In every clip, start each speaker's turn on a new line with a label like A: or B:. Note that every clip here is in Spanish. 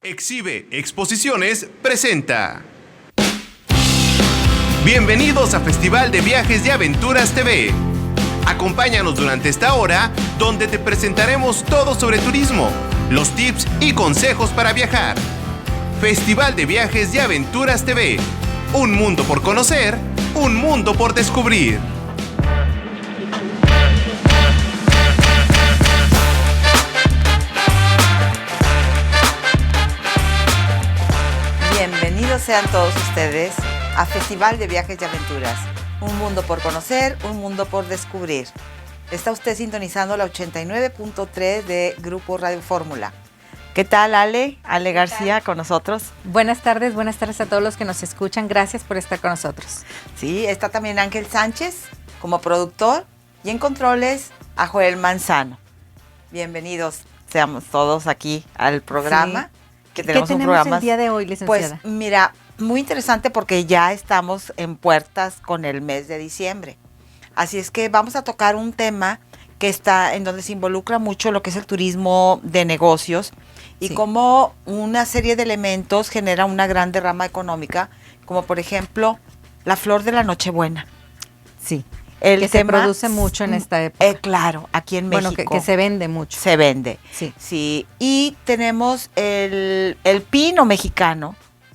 A: Exhibe Exposiciones presenta. Bienvenidos a Festival de Viajes y Aventuras TV. Acompáñanos durante esta hora, donde te presentaremos todo sobre turismo, los tips y consejos para viajar. Festival de Viajes y Aventuras TV. Un mundo por conocer, un mundo por descubrir.
B: Bienvenidos sean todos ustedes a Festival de Viajes y Aventuras. Un mundo por conocer, un mundo por descubrir. Está usted sintonizando la 89.3 de Grupo Radio Fórmula. ¿Qué tal, Ale? Ale García con nosotros.
C: Buenas tardes a todos los que nos escuchan. Gracias por estar con nosotros.
B: Sí, está también Ángel Sánchez como productor y en controles a Joel Manzano. Bienvenidos seamos todos aquí al programa.
C: Sí.
B: Que tenemos
C: ¿Qué
B: un
C: tenemos
B: programa,
C: el día de hoy, licenciada?
B: Pues mira, muy interesante porque ya estamos en puertas con el mes de diciembre. Así es que vamos a tocar un tema que está en donde se involucra mucho lo que es el turismo de negocios y
C: Sí.
B: cómo una serie de elementos genera una gran derrama económica, como por ejemplo la flor de la Nochebuena.
C: Sí,
B: El
C: que se produce mucho en esta época.
B: Claro, aquí en México.
C: Bueno, que se vende mucho.
B: Se vende.
C: Sí.
B: Sí, y tenemos el pino mexicano,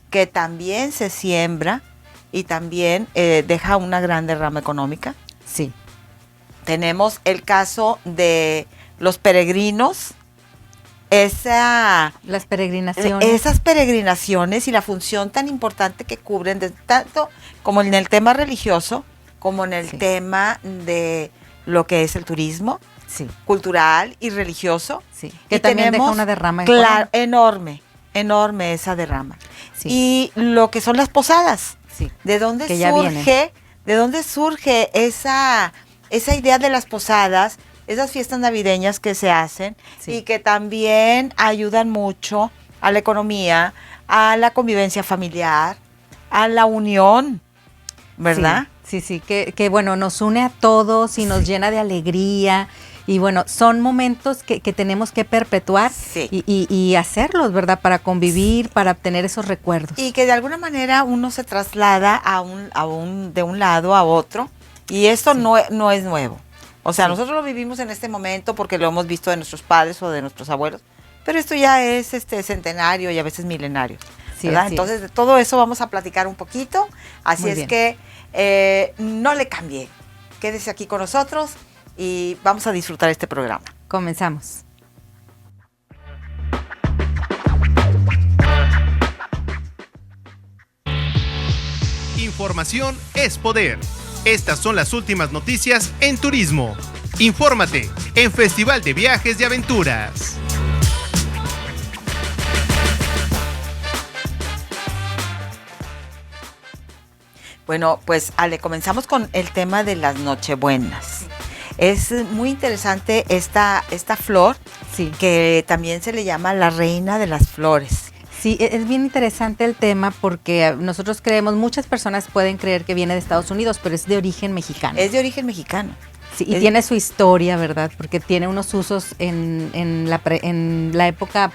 B: que también se siembra y también deja una gran derrama económica.
C: Sí.
B: Tenemos el caso de los peregrinos, esas
C: Las peregrinaciones.
B: peregrinaciones y la función tan importante que cubren, tanto como en el tema religioso, como en el
C: Sí.
B: tema de lo que es el turismo
C: Sí,
B: cultural y religioso.
C: sí. Que
B: Y
C: también
B: tenemos,
C: deja una derrama
B: claro,
C: económica.
B: enorme esa derrama.
C: Sí.
B: Y lo que son las posadas.
C: Sí.
B: ¿De dónde
C: Que ya
B: surge esa idea de las posadas, esas fiestas navideñas que se hacen
C: Sí.
B: y que también ayudan mucho a la economía, a la convivencia familiar, a la unión, ¿verdad?
C: Sí, que bueno, nos une a todos y nos llena de alegría. Y bueno, son momentos que tenemos que perpetuar
B: Sí.
C: y hacerlos, ¿verdad? Para convivir, para obtener esos recuerdos.
B: Y que de alguna manera uno se traslada de un lado a otro, y esto
C: Sí.
B: no es nuevo. O sea,
C: Sí.
B: nosotros lo vivimos en este momento porque lo hemos visto de nuestros padres o de nuestros abuelos, pero esto ya es centenario y a veces milenario.
C: Sí,
B: ¿verdad?
C: así
B: Entonces, de todo eso vamos a platicar un poquito. Así
C: Muy
B: es
C: bien.
B: que no le cambie. Quédese aquí con nosotros y vamos a disfrutar este programa.
C: Comenzamos.
A: Información es poder. Estas son las últimas noticias en turismo. Infórmate en Festival de Viajes y Aventuras.
B: Bueno, pues Ale, comenzamos con el tema de las Nochebuenas. Es muy interesante esta flor,
C: Sí.
B: que también se le llama la reina de las flores.
C: Sí, es bien interesante el tema porque nosotros creemos, muchas personas pueden creer que viene de Estados Unidos, pero es de origen mexicano.
B: Es de origen mexicano.
C: Sí, y
B: es-
C: tiene su historia, ¿verdad? Porque tiene unos usos en la época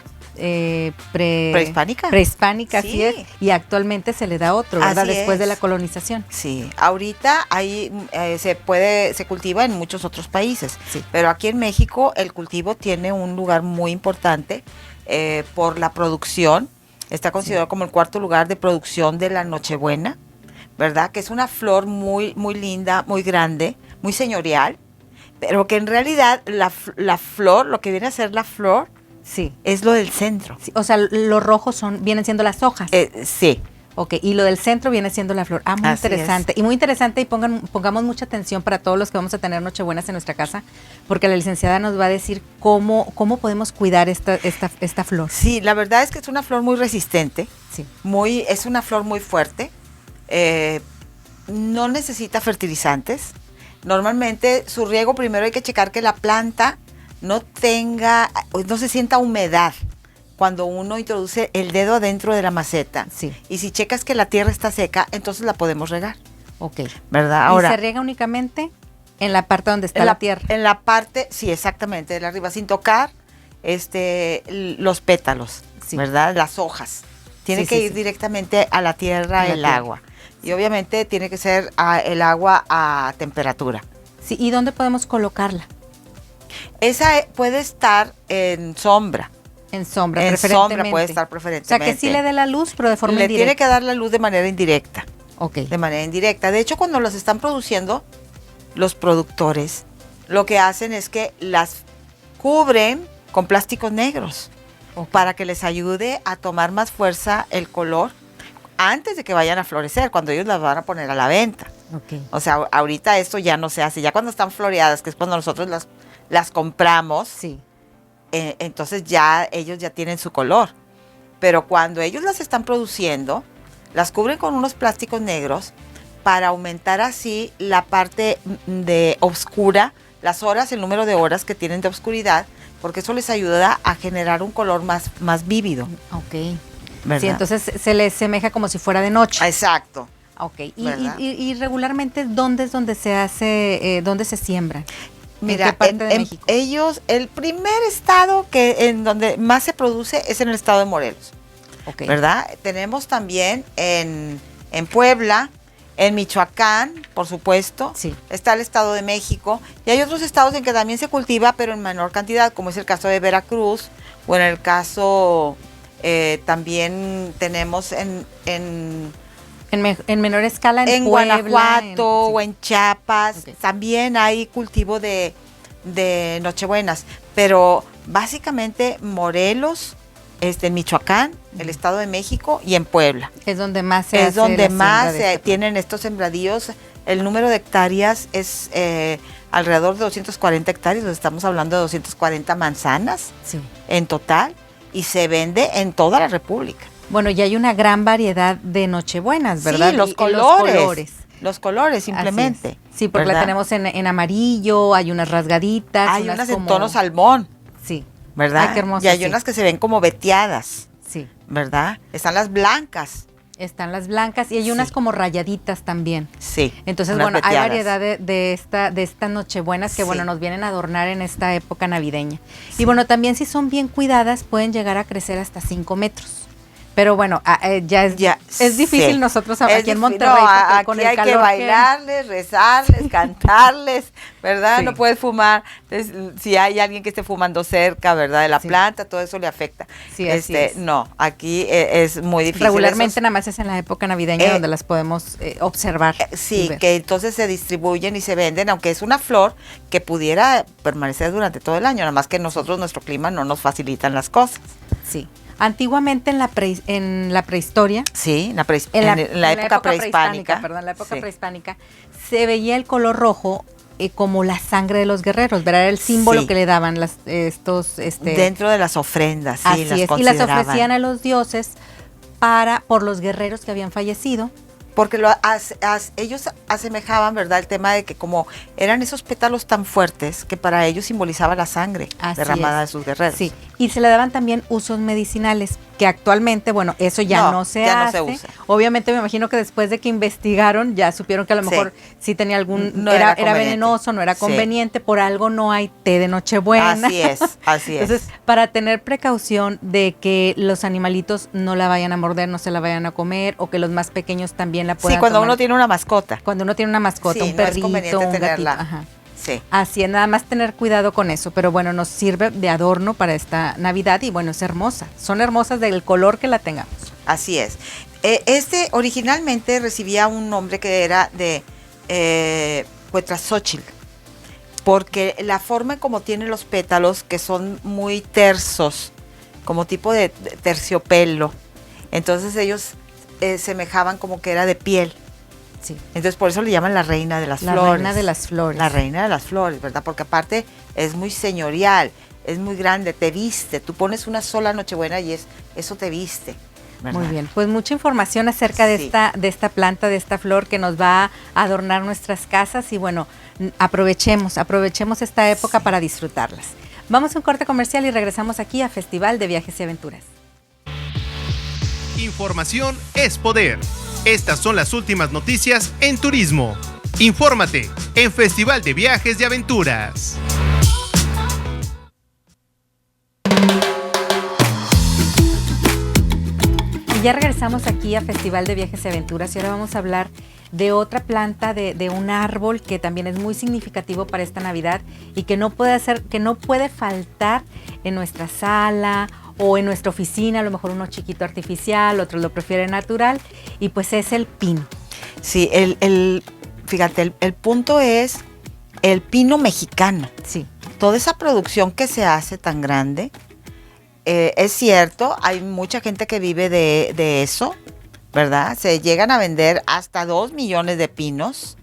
B: ¿Prehispánica?
C: prehispánica,
B: Sí.
C: así es, y actualmente se le da otro, ¿verdad?
B: Así
C: Después de
B: es.
C: la colonización.
B: Sí, ahorita ahí se cultiva en muchos otros países,
C: Sí.
B: pero aquí en México el cultivo tiene un lugar muy importante por la producción. Está considerado como el cuarto lugar de producción de la Nochebuena, ¿verdad? Que es una flor muy, muy linda, muy grande, muy señorial, pero que en realidad la flor, lo que viene a ser la flor,
C: Sí.
B: es lo del centro.
C: Sí, o sea, los rojos vienen siendo las hojas.
B: Sí.
C: Ok, y lo del centro viene siendo la flor. Muy
B: Así
C: interesante.
B: es.
C: Y muy interesante, y pongamos mucha atención para todos los que vamos a tener Nochebuenas en nuestra casa, porque la licenciada nos va a decir cómo podemos cuidar esta flor.
B: Sí, la verdad es que es una flor muy resistente,
C: Sí.
B: es una flor muy fuerte, no necesita fertilizantes. Normalmente su riego primero hay que checar que la planta no se sienta humedad cuando uno introduce el dedo dentro de la maceta.
C: Sí.
B: Y si checas que la tierra está seca, entonces la podemos regar,
C: Ok.
B: ¿verdad?
C: Y se riega únicamente en la parte donde está la tierra.
B: En la parte, sí, exactamente, de la arriba, sin tocar los pétalos.
C: Sí.
B: ¿verdad? Las hojas. Tiene
C: Sí,
B: que
C: sí,
B: ir
C: sí.
B: directamente a la tierra
C: A la
B: el
C: tierra.
B: agua. Y obviamente tiene que ser el agua a temperatura.
C: Sí, ¿y dónde podemos colocarla?
B: Esa puede estar en sombra.
C: En sombra,
B: En
C: preferentemente.
B: sombra puede estar
C: O
B: preferentemente.
C: sea, que sí le dé la luz, pero de forma
B: Le
C: indirecta.
B: tiene que dar la luz de manera indirecta.
C: Ok.
B: De manera indirecta. De hecho, cuando las están produciendo, los productores lo que hacen es que las cubren con plásticos negros
C: Ok.
B: para que les ayude a tomar más fuerza el color antes de que vayan a florecer, cuando ellos las van a poner a la venta.
C: Ok.
B: O sea, ahorita esto ya no se hace. Ya cuando están floreadas, que es cuando nosotros las compramos,
C: Sí.
B: entonces ya ellos ya tienen su color. Pero cuando ellos las están produciendo, las cubren con unos plásticos negros para aumentar así la parte de oscura, las horas, el número de horas que tienen de oscuridad, porque eso les ayuda a generar un color más vívido.
C: Ok.
B: ¿Verdad?
C: Sí, entonces se le semeja como si fuera de noche.
B: Exacto.
C: Ok.
B: ¿Verdad?
C: Y regularmente, ¿dónde es donde se hace, dónde se siembran?
B: Mira,
C: ¿En qué parte de México?
B: ellos, el primer estado en donde más se produce es en el estado de Morelos.
C: Ok.
B: ¿Verdad? Tenemos también en Puebla, en Michoacán, por supuesto.
C: Sí.
B: Está el Estado de México. Y hay otros estados en que también se cultiva, pero en menor cantidad, como es el caso de Veracruz, o en el caso también tenemos en
C: En menor escala en Puebla,
B: Guanajuato o en Chiapas.
C: Ok.
B: También hay cultivo de Nochebuenas. Pero básicamente Morelos, Michoacán, el Estado de México y en Puebla.
C: es donde más se hace
B: Es donde
C: la
B: más
C: siembra de este
B: tienen estos sembradíos. El número de hectáreas es alrededor de 240 hectáreas. Estamos hablando de 240 manzanas
C: Sí.
B: en total y se vende en toda la República.
C: Bueno, y hay una gran variedad de nochebuenas, ¿verdad?
B: Sí, los
C: Y
B: colores. Los colores, simplemente.
C: Así es. Sí, porque la
B: ¿verdad?
C: tenemos en amarillo, hay unas rasgaditas.
B: Hay unas en
C: como-
B: tono salmón,
C: Sí,
B: ¿verdad?
C: Ay, qué hermoso,
B: y hay
C: sí.
B: unas que se ven como veteadas,
C: sí.
B: ¿verdad? Están las blancas.
C: Están las blancas y hay
B: Sí.
C: unas como rayaditas también.
B: Sí.
C: Entonces,
B: unas
C: bueno, hay
B: veteadas.
C: variedad de estas nochebuenas que,
B: Sí.
C: bueno, nos vienen a adornar en esta época navideña.
B: Sí.
C: Y bueno, también si son bien cuidadas, pueden llegar a crecer hasta 5 metros. Pero bueno, es difícil
B: sí.
C: nosotros
B: Es
C: aquí en
B: difícil.
C: Monterrey,
B: No,
C: porque
B: aquí
C: con el
B: hay
C: calor
B: que bailarles, rezarles, cantarles, ¿verdad?
C: Sí.
B: No puedes fumar. Entonces, si hay alguien que esté fumando cerca, ¿verdad? De la
C: Sí.
B: planta, todo eso le afecta.
C: Sí, así es.
B: No, aquí es muy difícil.
C: regularmente
B: Esos-
C: nada más es en la época navideña donde las podemos observar. y
B: Sí,
C: ver.
B: que entonces se distribuyen y se venden, aunque es una flor que pudiera permanecer durante todo el año, nada más que nosotros, nuestro clima no nos facilitan las cosas.
C: Sí. Antiguamente en la prehistoria,
B: Sí, en
C: en
B: la época prehispánica.
C: perdón, la época
B: Sí.
C: prehispánica, se veía el color rojo como la sangre de los guerreros, ¿verdad? Era el símbolo
B: Sí.
C: que le daban estos
B: Dentro de las ofrendas, sí,
C: así
B: las
C: es, y las
B: consideraban.
C: ofrecían a los dioses por los guerreros que habían fallecido.
B: Porque ellos asemejaban, ¿verdad? El tema de que como eran esos pétalos tan fuertes que para ellos simbolizaba la sangre
C: Así
B: derramada
C: es.
B: de sus guerreros.
C: Sí, y se le daban también usos medicinales, que actualmente, bueno, eso ya no se
B: ya no
C: hace.
B: se usa.
C: Obviamente me imagino que después de que investigaron ya supieron que a lo
B: Sí.
C: mejor sí tenía
B: No
C: era
B: era conveniente.
C: venenoso, no era
B: Sí.
C: conveniente, por algo no hay té de Nochebuena.
B: Así es, así es.
C: Entonces, para tener precaución de que los animalitos no la vayan a morder, no se la vayan a comer, o que los más pequeños también la puedan
B: Sí, cuando
C: tomar.
B: uno tiene una mascota.
C: Cuando uno tiene una mascota,
B: Sí,
C: un
B: no es
C: perrito,
B: conveniente
C: un gatito.
B: tenerla.
C: Ajá.
B: Sí.
C: Así es, nada más tener cuidado con eso, pero bueno, nos sirve de adorno para esta Navidad y bueno, es hermosa. Son hermosas del color que la tengamos.
B: Así es. Originalmente recibía un nombre que era de Cuetlazóchitl, porque la forma como tiene los pétalos, que son muy tersos, como tipo de terciopelo, entonces ellos semejaban como que era de piel.
C: Sí.
B: Entonces por eso le llaman la reina de las
C: La
B: flores.
C: reina de las flores.
B: La reina de las flores, ¿verdad? Porque aparte es muy señorial, es muy grande, te viste. Tú pones una sola Nochebuena y eso te viste, ¿verdad?
C: Muy bien, pues mucha información acerca de
B: Sí.
C: esta planta, de esta flor que nos va a adornar nuestras casas y bueno, aprovechemos esta época para disfrutarlas. Vamos a un corte comercial y regresamos aquí a Festival de Viajes y Aventuras.
A: Información es poder. Estas son las últimas noticias en turismo. Infórmate en Festival de Viajes y Aventuras.
C: ya regresamos aquí a Festival de Viajes y Aventuras y ahora vamos a hablar de otra planta, de un árbol que también es muy significativo para esta Navidad y que no puede faltar en nuestra sala o en nuestra oficina, a lo mejor uno chiquito artificial, otros lo prefieren natural, y pues es el pino.
B: Sí, fíjate, el punto es el pino mexicano.
C: Sí.
B: Toda esa producción que se hace tan grande, es cierto, hay mucha gente que vive de eso, ¿verdad? Se llegan a vender hasta 2 millones de pinos.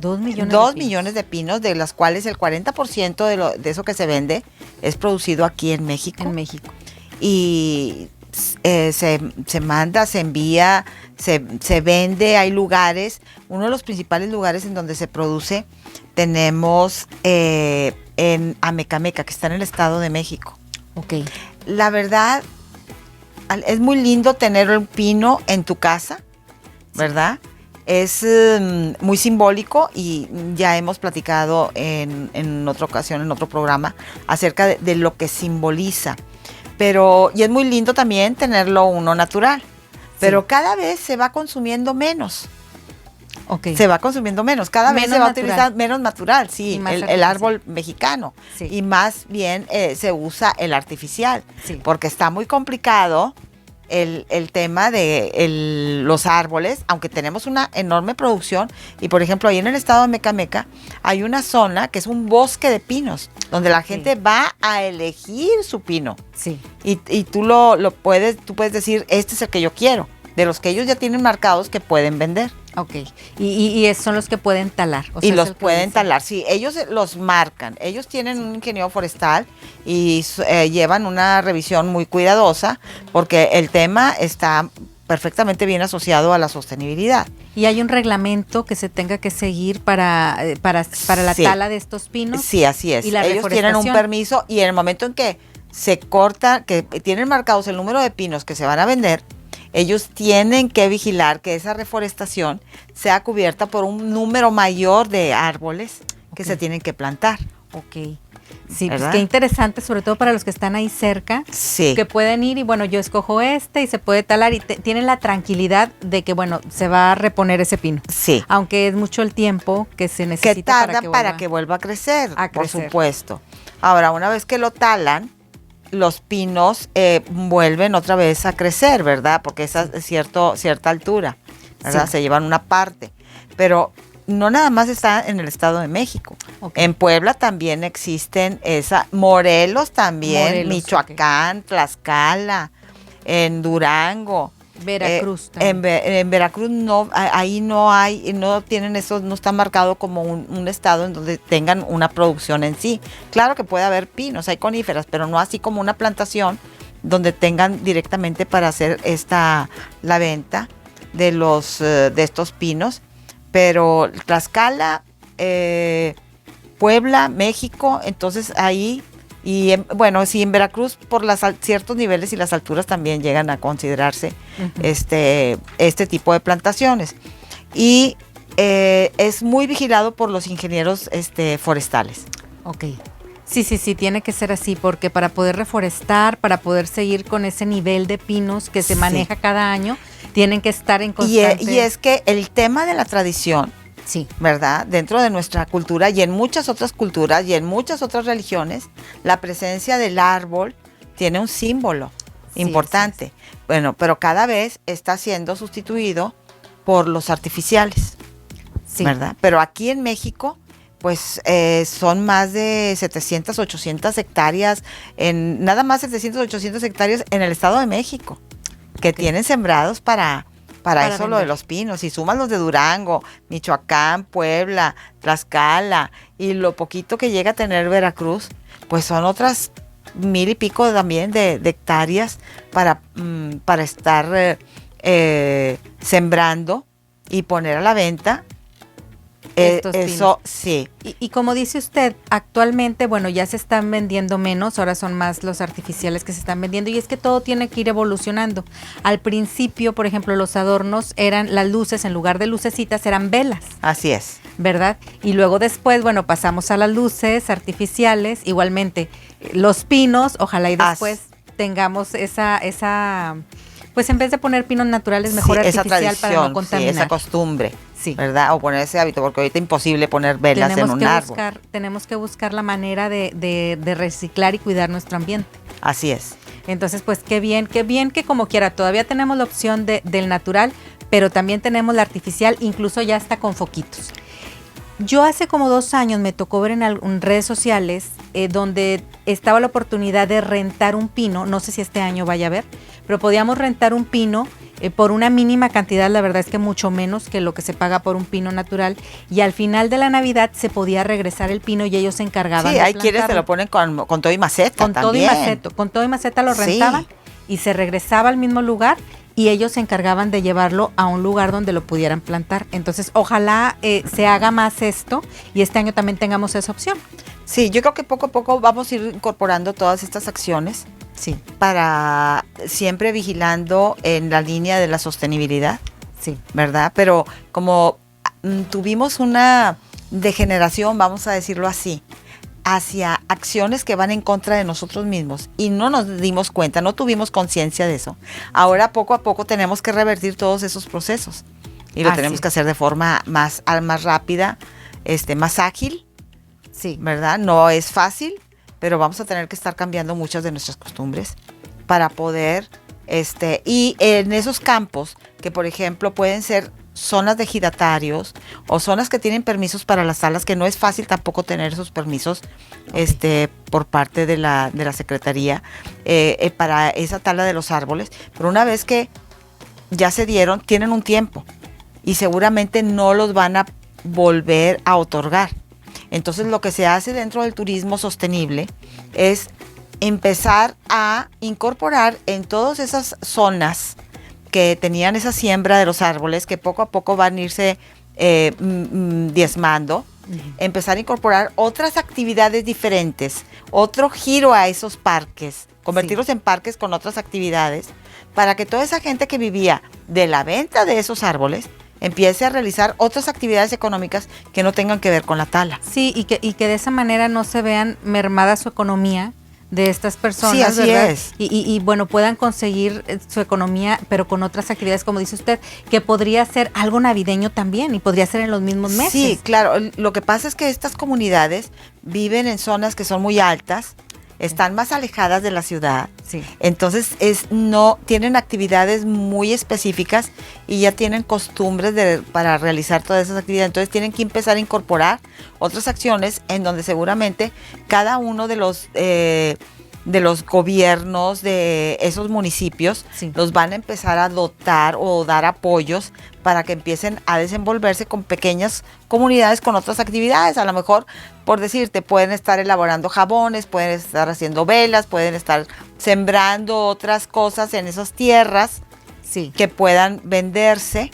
C: 2 millones
B: 2
C: de pinos.
B: millones de pinos, de las cuales el 40% de eso que se vende es producido aquí en México.
C: En México.
B: Y se manda, se envía, se vende, hay lugares. Uno de los principales lugares en donde se produce tenemos en Amecameca, que está en el Estado de México.
C: Ok.
B: La verdad, es muy lindo tener un pino en tu casa, ¿verdad? Es muy simbólico y ya hemos platicado en otra ocasión, en otro programa, acerca de lo que simboliza. Y es muy lindo también tenerlo uno natural, pero cada vez se va consumiendo menos.
C: Okay.
B: Se va consumiendo menos, cada vez se va utilizando menos natural, sí, el árbol mexicano. Sí. Y más bien se usa el artificial, sí, porque está muy complicado el tema de los árboles, aunque tenemos una enorme producción. Y por ejemplo, ahí en el estado de Mecameca hay una zona que es un bosque de pinos, donde la gente va a elegir su pino. Sí. Y tú puedes decir, este es el que yo quiero, de los que ellos ya tienen marcados que pueden vender.
C: Ok, y son los que pueden talar.
B: O sea, y los pueden talar, sí, ellos los marcan. Ellos tienen un ingeniero forestal y llevan una revisión muy cuidadosa porque el tema está perfectamente bien asociado a la sostenibilidad.
C: ¿Y hay un reglamento que se tenga que seguir para la tala de estos pinos?
B: Sí, así es. Ellos tienen un permiso y en el momento en que se corta, que tienen marcados el número de pinos que se van a vender, ellos tienen que vigilar que esa reforestación sea cubierta por un número mayor de árboles que se tienen que plantar.
C: Ok. Sí, pues qué interesante, sobre todo para los que están ahí cerca, sí, que pueden ir y bueno, yo escojo y se puede talar y tienen la tranquilidad de que bueno, se va a reponer ese pino. Sí. Aunque es mucho el tiempo que se necesita
B: que tarda para que vuelva a crecer, por supuesto. Ahora, una vez que lo talan, los pinos vuelven otra vez a crecer, ¿verdad? Porque es a cierta altura, ¿verdad? Sí. Se llevan una parte. Pero no nada más está en el Estado de México. Okay. En Puebla también existen Morelos también, Michoacán, Tlaxcala, en Durango.
C: Veracruz
B: en Veracruz no, ahí no hay, no tienen eso, no está marcado como un estado en donde tengan una producción en sí. Claro que puede haber pinos, hay coníferas, pero no así como una plantación donde tengan directamente para hacer la venta de estos pinos. Pero Tlaxcala, Puebla, México, entonces ahí. Y en Veracruz por ciertos niveles y las alturas también llegan a considerarse este tipo de plantaciones. Y es muy vigilado por los ingenieros forestales.
C: Ok. Sí, tiene que ser así, porque para poder reforestar, para poder seguir con ese nivel de pinos que se maneja cada año, tienen que estar en constante.
B: Y es que el tema de la tradición, sí, ¿verdad? Dentro de nuestra cultura y en muchas otras culturas y en muchas otras religiones, la presencia del árbol tiene un símbolo importante. Sí. Bueno, pero cada vez está siendo sustituido por los artificiales, sí, ¿verdad? Pero aquí en México, pues son más de 700, 800 hectáreas, nada más 700, 800 hectáreas en el Estado de México, que tienen sembrados para eso vender. Lo de los pinos, y sumas los de Durango, Michoacán, Puebla, Tlaxcala, y lo poquito que llega a tener Veracruz, pues son otras 1000 y pico también de hectáreas para estar sembrando y poner a la venta. Eso sí.
C: Y como dice usted, actualmente, bueno, ya se están vendiendo menos, ahora son más los artificiales que se están vendiendo, y es que todo tiene que ir evolucionando. Al principio, por ejemplo, los adornos eran las luces, en lugar de lucecitas, eran velas.
B: Así es.
C: ¿Verdad? Y luego después, bueno, pasamos a las luces artificiales, igualmente los pinos, ojalá y después tengamos esa pues en vez de poner pinos naturales, mejor
B: esa
C: artificial para no contaminar.
B: esa costumbre,
C: Sí.
B: ¿verdad? O poner ese hábito, porque ahorita es imposible poner velas en un árbol.
C: Tenemos que buscar la manera de reciclar y cuidar nuestro ambiente.
B: Así es.
C: Entonces, pues qué bien que como quiera, todavía tenemos la opción del natural, pero también tenemos la artificial, incluso ya está con foquitos. Yo hace como 2 años me tocó ver en redes sociales donde estaba la oportunidad de rentar un pino, no sé si este año vaya a haber, pero podíamos rentar un pino por una mínima cantidad, la verdad es que mucho menos que lo que se paga por un pino natural, y al final de la Navidad se podía regresar el pino y ellos se encargaban de
B: hay
C: plantarlo.
B: quienes se lo ponen con todo y maceta
C: con
B: también.
C: Con todo y maceta lo rentaban y se regresaba al mismo lugar y ellos se encargaban de llevarlo a un lugar donde lo pudieran plantar. Entonces, ojalá se haga más esto y este año también tengamos esa opción.
B: Sí, yo creo que poco a poco vamos a ir incorporando todas estas acciones.
C: Sí.
B: Para siempre vigilando en la línea de la sostenibilidad.
C: Sí.
B: ¿Verdad? Pero como tuvimos una degeneración, vamos a decirlo así, hacia acciones que van en contra de nosotros mismos y no nos dimos cuenta, no tuvimos conciencia de eso. Ahora poco a poco tenemos que revertir todos esos procesos y lo tenemos que hacer de forma más rápida, más ágil.
C: Sí.
B: ¿Verdad? No es fácil, pero vamos a tener que estar cambiando muchas de nuestras costumbres para poder, y en esos campos que por ejemplo pueden ser zonas de ejidatarios o zonas que tienen permisos para las talas, que no es fácil tampoco tener esos permisos por parte de la Secretaría para esa tala de los árboles, pero una vez que ya se dieron, tienen un tiempo y seguramente no los van a volver a otorgar. Entonces lo que se hace dentro del turismo sostenible es empezar a incorporar en todas esas zonas que tenían esa siembra de los árboles, que poco a poco van a irse diezmando, empezar a incorporar otras actividades diferentes, otro giro a esos parques, convertirlos en parques con otras actividades, para que toda esa gente que vivía de la venta de esos árboles empiece a realizar otras actividades económicas que no tengan que ver con la tala.
C: Sí, y que de esa manera no se vean mermada su economía de estas personas,
B: sí, así
C: ¿verdad?
B: Es.
C: Y bueno, puedan conseguir su economía, pero con otras actividades, como dice usted, que podría ser algo navideño también y podría ser en los mismos meses.
B: Sí, claro. Lo que pasa es que estas comunidades viven en zonas que son muy altas, están más alejadas de la ciudad.
C: Sí.
B: Entonces no tienen actividades muy específicas y ya tienen costumbres para realizar todas esas actividades. Entonces tienen que empezar a incorporar otras acciones en donde seguramente cada uno de los gobiernos de esos municipios los van a empezar a dotar o dar apoyos para que empiecen a desenvolverse con pequeñas comunidades con otras actividades. A lo mejor, por decirte, pueden estar elaborando jabones, pueden estar haciendo velas, pueden estar sembrando otras cosas en esas tierras que puedan venderse.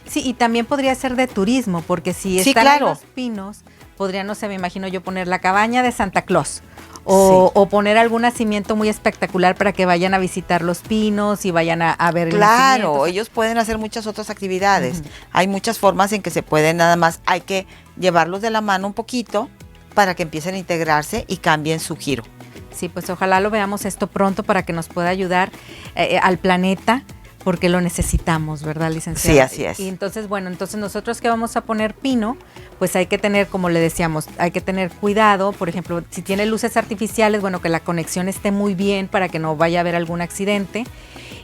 C: Sí, y también podría ser de turismo, porque si están en los pinos, podría, no sé, me imagino yo poner la cabaña de Santa Claus. O poner algún nacimiento muy espectacular para que vayan a visitar los pinos y vayan a ver el nacimiento.
B: Claro, ellos pueden hacer muchas otras actividades. Hay muchas formas en que se pueden, nada más hay que llevarlos de la mano un poquito para que empiecen a integrarse y cambien su giro.
C: Sí, pues ojalá lo veamos esto pronto para que nos pueda ayudar al planeta, porque lo necesitamos, ¿verdad, licenciada?
B: Sí, así es.
C: Y entonces, bueno, nosotros que vamos a poner pino, pues hay que tener, como le decíamos, hay que tener cuidado. Por ejemplo, si tiene luces artificiales, bueno, que la conexión esté muy bien para que no vaya a haber algún accidente.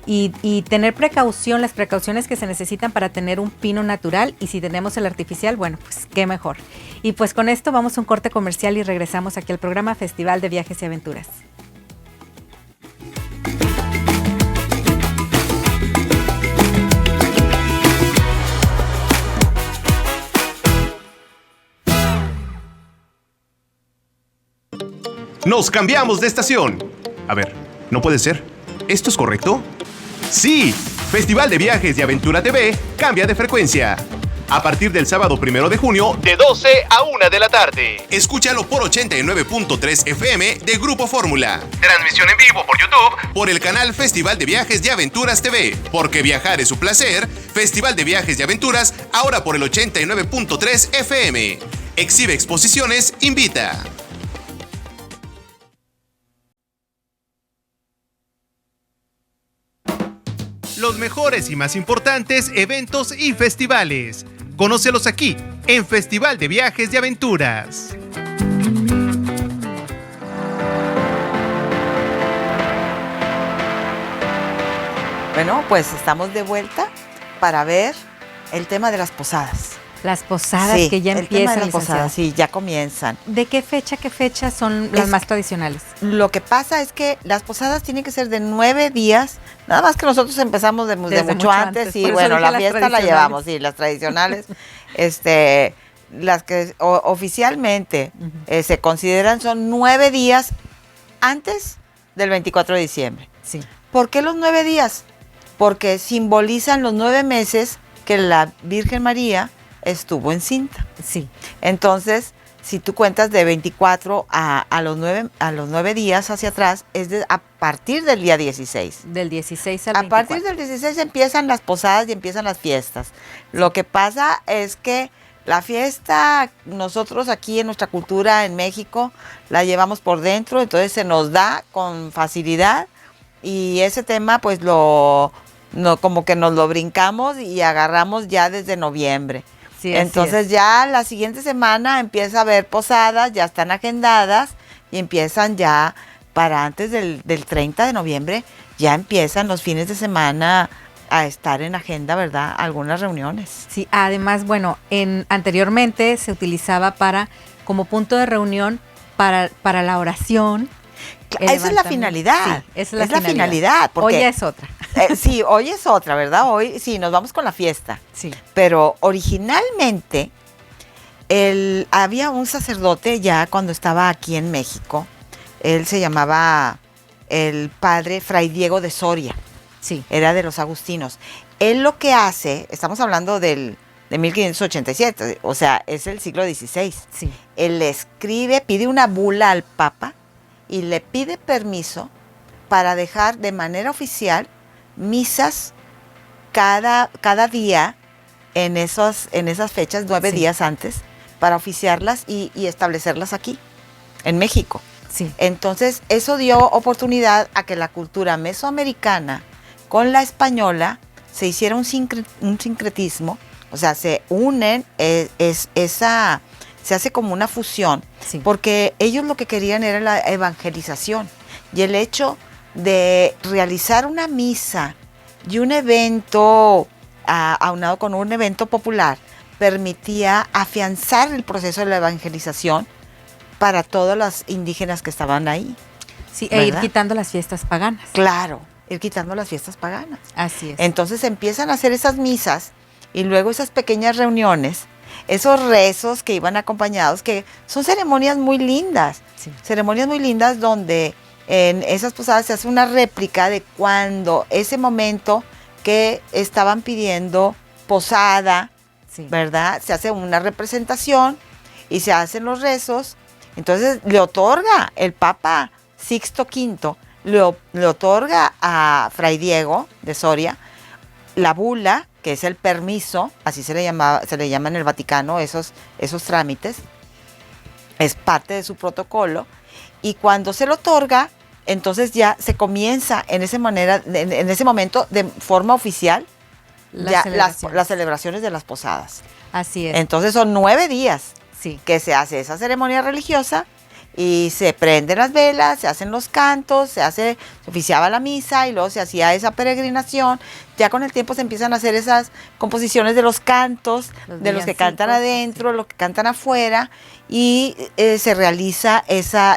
C: Y tener precaución, las precauciones que se necesitan para tener un pino natural. Y si tenemos el artificial, bueno, pues qué mejor. Y pues con esto vamos a un corte comercial y regresamos aquí al programa Festival de Viajes y Aventuras.
A: Nos cambiamos de estación. A ver, no puede ser. ¿Esto es correcto? ¡Sí! Festival de Viajes y Aventura TV cambia de frecuencia. A partir del sábado 1 de junio, de 12 a 1 de la tarde. Escúchalo por 89.3 FM de Grupo Fórmula. Transmisión en vivo por YouTube, por el canal Festival de Viajes y Aventuras TV. Porque viajar es un placer. Festival de Viajes y Aventuras, ahora por el 89.3 FM. Exhibe Exposiciones invita. los mejores y más importantes eventos y festivales. Conócelos aquí, en Festival de Viajes y Aventuras.
B: Bueno, pues estamos de vuelta para ver el tema de las posadas.
C: Las posadas
B: Sí,
C: que ya
B: el tema
C: empiezan,
B: de las
C: licenciada.
B: posadas, sí, ya comienzan.
C: ¿De qué fecha son las
B: Es-
C: más tradicionales?
B: Lo que pasa es que las posadas tienen que ser de 9 días, nada más que nosotros empezamos de
C: Desde
B: mucho
C: mucho
B: antes,
C: antes,
B: y
C: por eso
B: bueno,
C: dije
B: la
C: las
B: fiesta la
C: tradicionales.
B: llevamos, sí, las tradicionales, las que oficialmente se consideran son 9 días antes del 24 de diciembre.
C: Sí.
B: ¿Por qué los 9 días? Porque simbolizan los 9 meses que la Virgen María estuvo encinta.
C: Sí.
B: Entonces, si tú cuentas de 24 a los 9 días hacia atrás, a partir del día 16.
C: Del 16 al
B: A
C: 24.
B: partir del 16 empiezan las posadas y empiezan las fiestas. Lo que pasa es que la fiesta, nosotros aquí en nuestra cultura en México, la llevamos por dentro, entonces se nos da con facilidad y ese tema pues como que nos lo brincamos y agarramos ya desde noviembre.
C: Sí, así
B: Entonces
C: es.
B: ya la siguiente semana empieza a haber posadas, ya están agendadas y empiezan ya para antes del 30 de noviembre, ya empiezan los fines de semana a estar en agenda, ¿verdad? Algunas reuniones.
C: Sí, además, bueno, anteriormente se utilizaba como punto de reunión para la oración. el
B: Esa es la
C: levantamiento.
B: finalidad.
C: Sí, esa es la
B: finalidad.
C: Hoy
B: Porque,
C: ya es otra.
B: sí, hoy es otra, ¿verdad? Hoy sí, nos vamos con la fiesta.
C: Sí.
B: Pero originalmente había un sacerdote ya cuando estaba aquí en México. Él se llamaba el padre Fray Diego de Soria.
C: Sí.
B: Era de los agustinos. Él lo que hace, estamos hablando de 1587, o sea, es el siglo XVI.
C: Sí.
B: Él escribe, pide una bula al Papa y le pide permiso para dejar de manera oficial misas cada día en esas fechas, 9
C: Sí.
B: días antes, para oficiarlas y establecerlas aquí, en México.
C: Sí.
B: Entonces, eso dio oportunidad a que la cultura mesoamericana con la española se hiciera un sincretismo, o sea, se unen, se hace como una fusión,
C: Sí.
B: porque ellos lo que querían era la evangelización y el hecho de realizar una misa y un evento aunado con un evento popular permitía afianzar el proceso de la evangelización para todos los indígenas que estaban ahí.
C: Sí, e ir
B: ¿verdad?
C: quitando las fiestas paganas.
B: Claro, ir quitando las fiestas paganas.
C: Así es.
B: Entonces empiezan a hacer esas misas y luego esas pequeñas reuniones, esos rezos que iban acompañados, que son ceremonias muy lindas.
C: Sí.
B: Ceremonias muy lindas donde en esas posadas se hace una réplica de cuando ese momento que estaban pidiendo posada,
C: Sí.
B: ¿verdad? Se hace una representación y se hacen los rezos. Entonces le otorga el Papa Sixto V, le otorga a Fray Diego de Soria la bula, que es el permiso, así se le llama en el Vaticano esos trámites, es parte de su protocolo, y cuando se lo otorga, entonces ya se comienza en ese momento de forma oficial
C: Las celebraciones.
B: las celebraciones de las posadas.
C: Así es.
B: Entonces son 9 días
C: Sí.
B: que se hace esa ceremonia religiosa y se prenden las velas, se hacen los cantos, se oficiaba la misa y luego se hacía esa peregrinación. Ya con el tiempo se empiezan a hacer esas composiciones de los cantos, de los que cantan
C: villancicos,
B: adentro, los que cantan afuera, y se realiza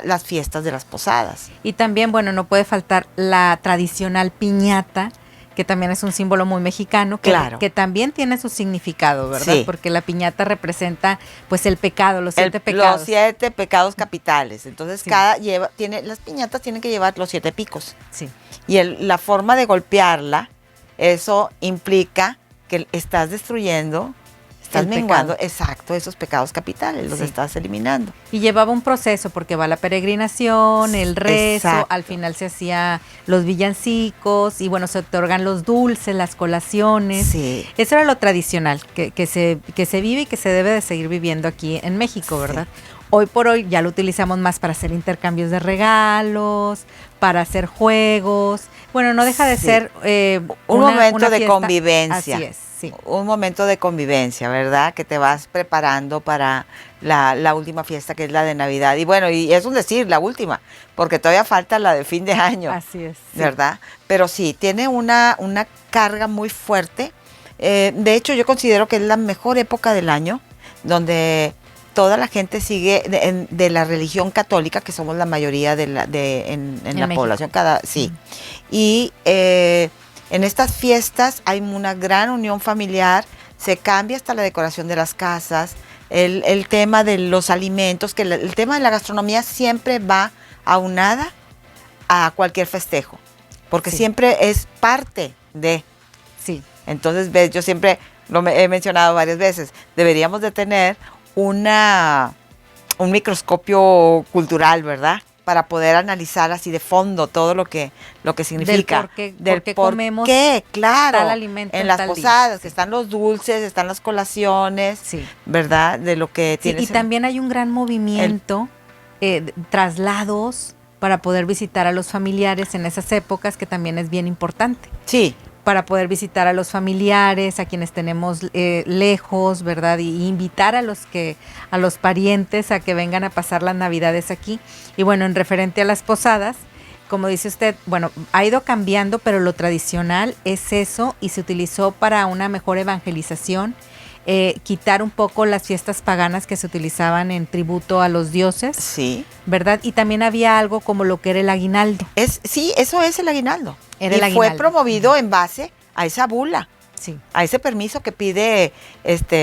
B: las fiestas de las posadas.
C: Y también, bueno, no puede faltar la tradicional piñata, que también es un símbolo muy mexicano,
B: Claro.
C: que también tiene su significado, ¿verdad?
B: Sí.
C: Porque la piñata representa, pues, el pecado, los 7 pecados.
B: Los 7 pecados capitales. Entonces
C: Sí.
B: las piñatas tienen que llevar los 7 picos.
C: Sí.
B: Y la forma de golpearla, eso implica que estás destruyendo, estás
C: El
B: menguando,
C: pecado.
B: exacto, esos pecados capitales, los
C: Sí.
B: estás eliminando.
C: Y llevaba un proceso porque va la peregrinación, el rezo,
B: Exacto.
C: al final se hacía los villancicos y bueno, se otorgan los dulces, las colaciones.
B: Sí.
C: Eso era lo tradicional que se vive y que se debe de seguir viviendo aquí en México,
B: Sí.
C: ¿verdad? Hoy por hoy ya lo utilizamos más para hacer intercambios de regalos, para hacer juegos. Bueno, no deja de ser
B: un momento de
C: fiesta.
B: convivencia.
C: Así es, sí.
B: Un momento de convivencia, ¿verdad? Que te vas preparando para la última fiesta, que es la de Navidad. Y bueno, y es un decir, la última, porque todavía falta la de fin de año.
C: Así es. Sí.
B: ¿Verdad? Pero sí, tiene una carga muy fuerte. De hecho, yo considero que es la mejor época del año, donde toda la gente sigue de la religión católica, que somos la mayoría en la
C: México.
B: población, sí. Y en estas fiestas hay una gran unión familiar, se cambia hasta la decoración de las casas, el tema de los alimentos, que el tema de la gastronomía siempre va aunada a cualquier festejo, porque siempre es parte de.
C: Sí.
B: Entonces, ves, yo siempre he mencionado varias veces, deberíamos de tener un microscopio cultural, ¿verdad? Para poder analizar así de fondo todo lo que significa.
C: Del por qué comemos
B: claro,
C: tal alimento
B: en las
C: tal
B: posadas,
C: día.
B: que están los dulces, están las colaciones, ¿verdad? De lo que tienes.
C: Y también hay un gran movimiento, traslados para poder visitar a los familiares en esas épocas, que también es bien importante.
B: Sí.
C: Para poder visitar a los familiares, a quienes tenemos lejos, ¿verdad? Y invitar a los parientes a que vengan a pasar las Navidades aquí. Y bueno, en referente a las posadas, como dice usted, bueno, ha ido cambiando, pero lo tradicional es eso, y se utilizó para una mejor evangelización, quitar un poco las fiestas paganas que se utilizaban en tributo a los dioses. Sí. ¿Verdad? Y también había algo como lo que era el aguinaldo.
B: Sí, eso es el aguinaldo.
C: Era el
B: aguinaldo. Fue promovido en base a esa bula.
C: Sí.
B: A ese permiso que pide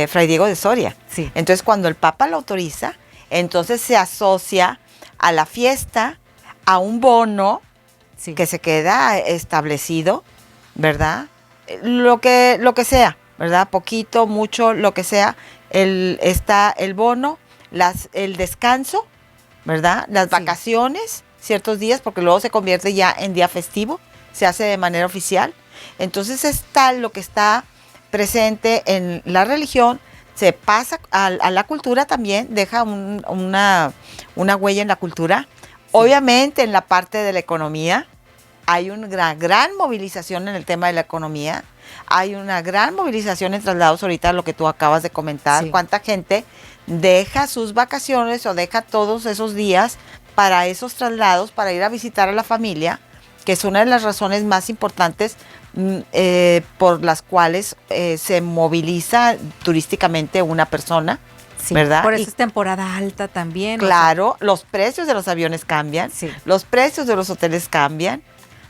B: Fray Diego de Soria.
C: Sí.
B: Entonces, cuando el Papa lo autoriza, entonces se asocia a la fiesta, a un bono que se queda establecido, ¿verdad? Lo que sea, ¿verdad? Poquito, mucho, lo que sea. Está el bono, el descanso, ¿verdad? Las vacaciones, ciertos días, porque luego se convierte ya en día festivo, se hace de manera oficial. Entonces es tal lo que está presente en la religión, se pasa a la cultura también, deja una huella en la cultura. Sí. Obviamente en la parte de la economía hay una gran movilización en el tema de la economía, hay una gran movilización en traslados, ahorita lo que tú acabas de comentar, sí. Cuánta gente deja sus vacaciones o deja todos esos días para esos traslados, para ir a visitar a la familia, que es una de las razones más importantes por las cuales se moviliza turísticamente una persona, sí, ¿verdad?
C: Por eso es temporada alta también.
B: Claro, los precios de los aviones cambian, sí. Los precios de los hoteles cambian.